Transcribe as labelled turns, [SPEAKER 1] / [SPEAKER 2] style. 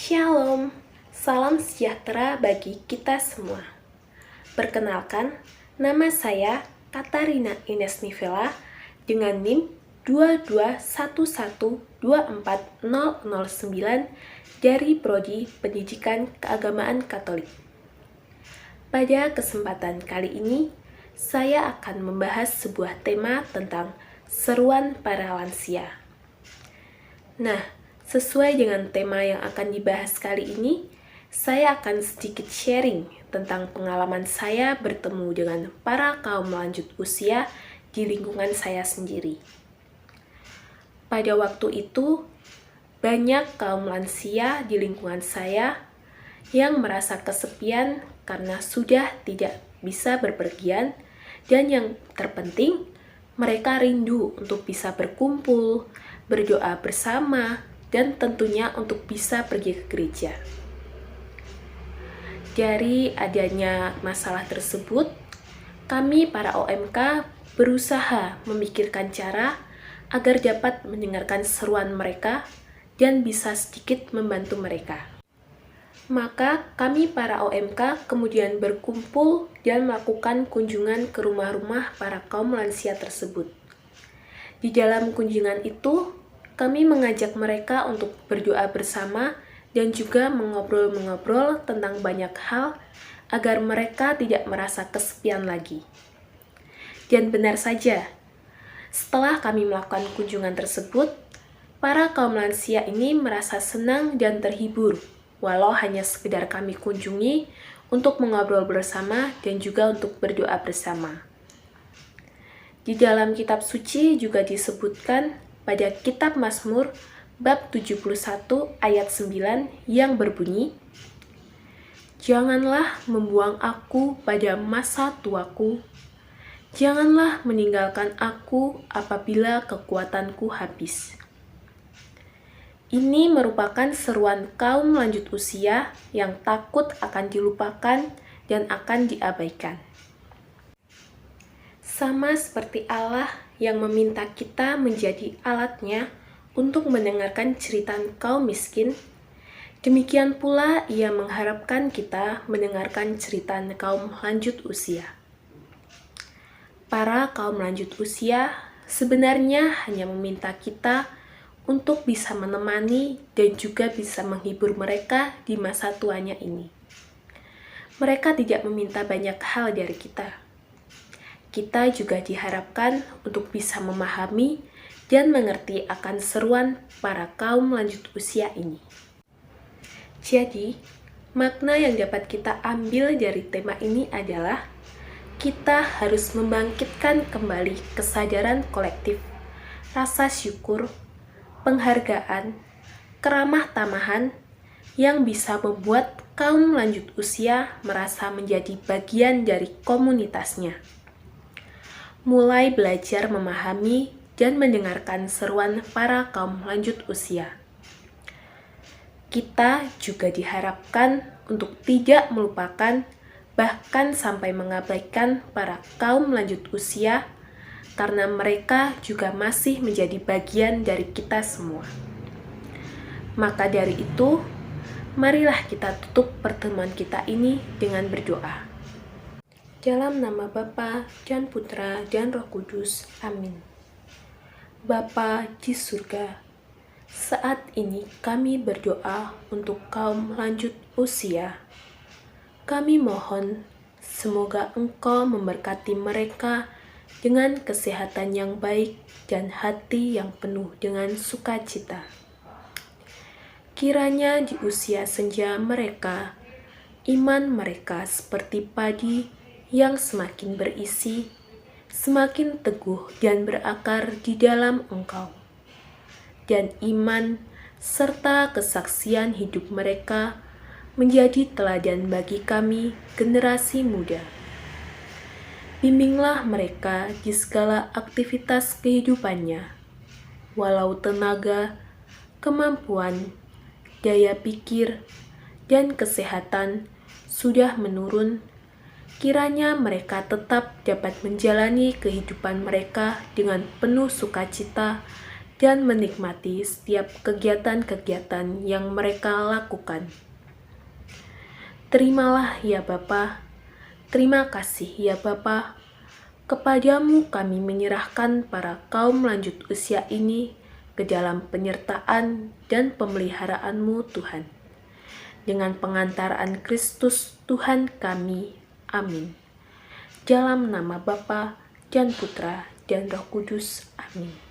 [SPEAKER 1] Shalom, salam sejahtera bagi kita semua. Perkenalkan, nama saya Katarina Ines Nivela dengan NIM 221124009 dari Prodi Pendidikan Keagamaan Katolik. Pada kesempatan kali ini, saya akan membahas sebuah tema tentang seruan para lansia. Nah, sesuai dengan tema yang akan dibahas kali ini, saya akan sedikit sharing tentang pengalaman saya bertemu dengan para kaum lanjut usia di lingkungan saya sendiri. Pada waktu itu, banyak kaum lansia di lingkungan saya yang merasa kesepian karena sudah tidak bisa berpergian, dan yang terpenting, mereka rindu untuk bisa berkumpul, berdoa bersama, dan tentunya untuk bisa pergi ke gereja. Dari adanya masalah tersebut, kami para OMK berusaha memikirkan cara agar dapat mendengarkan seruan mereka dan bisa sedikit membantu mereka. Maka kami para OMK kemudian berkumpul dan melakukan kunjungan ke rumah-rumah para kaum lansia tersebut. Di dalam kunjungan itu, kami mengajak mereka untuk berdoa bersama dan juga mengobrol-mengobrol tentang banyak hal agar mereka tidak merasa kesepian lagi. Dan benar saja, setelah kami melakukan kunjungan tersebut, para kaum lansia ini merasa senang dan terhibur, walau hanya sekedar kami kunjungi untuk mengobrol bersama dan juga untuk berdoa bersama. Di dalam kitab suci juga disebutkan pada kitab Mazmur bab 71 ayat 9 yang berbunyi, "Janganlah membuang aku pada masa tuaku, janganlah meninggalkan aku apabila kekuatanku habis." Ini merupakan seruan kaum lanjut usia yang takut akan dilupakan dan akan diabaikan. Sama seperti Allah yang meminta kita menjadi alatnya untuk mendengarkan cerita kaum miskin, demikian pula Ia mengharapkan kita mendengarkan cerita kaum lanjut usia. Para kaum lanjut usia sebenarnya hanya meminta kita untuk bisa menemani dan juga bisa menghibur mereka di masa tuanya ini. Mereka tidak meminta banyak hal dari kita. Kita juga diharapkan untuk bisa memahami dan mengerti akan seruan para kaum lanjut usia ini. Jadi, makna yang dapat kita ambil dari tema ini adalah kita harus membangkitkan kembali kesadaran kolektif, rasa syukur, penghargaan, keramah tamahan yang bisa membuat kaum lanjut usia merasa menjadi bagian dari komunitasnya. Mulai belajar memahami dan mendengarkan seruan para kaum lanjut usia. Kita juga diharapkan untuk tidak melupakan, bahkan sampai mengabaikan para kaum lanjut usia, karena mereka juga masih menjadi bagian dari kita semua. Maka dari itu, marilah kita tutup pertemuan kita ini dengan berdoa. Dalam nama Bapa dan Putra dan Roh Kudus. Amin. Bapa di surga, saat ini kami berdoa untuk kaum lanjut usia. Kami mohon semoga Engkau memberkati mereka dengan kesehatan yang baik dan hati yang penuh dengan sukacita. Kiranya di usia senja mereka, iman mereka seperti padi yang semakin berisi, semakin teguh dan berakar di dalam Engkau. Dan iman serta kesaksian hidup mereka menjadi teladan bagi kami, generasi muda. Bimbinglah mereka di segala aktivitas kehidupannya, walau tenaga, kemampuan, daya pikir, dan kesehatan sudah menurun. Kiranya mereka tetap dapat menjalani kehidupan mereka dengan penuh sukacita dan menikmati setiap kegiatan-kegiatan yang mereka lakukan. Terimalah ya Bapa, terima kasih ya Bapa, kepadamu kami menyerahkan para kaum lanjut usia ini ke dalam penyertaan dan pemeliharaan-Mu Tuhan. Dengan pengantaran Kristus Tuhan kami. Amin. Dalam nama Bapa dan Putra dan Roh Kudus. Amin.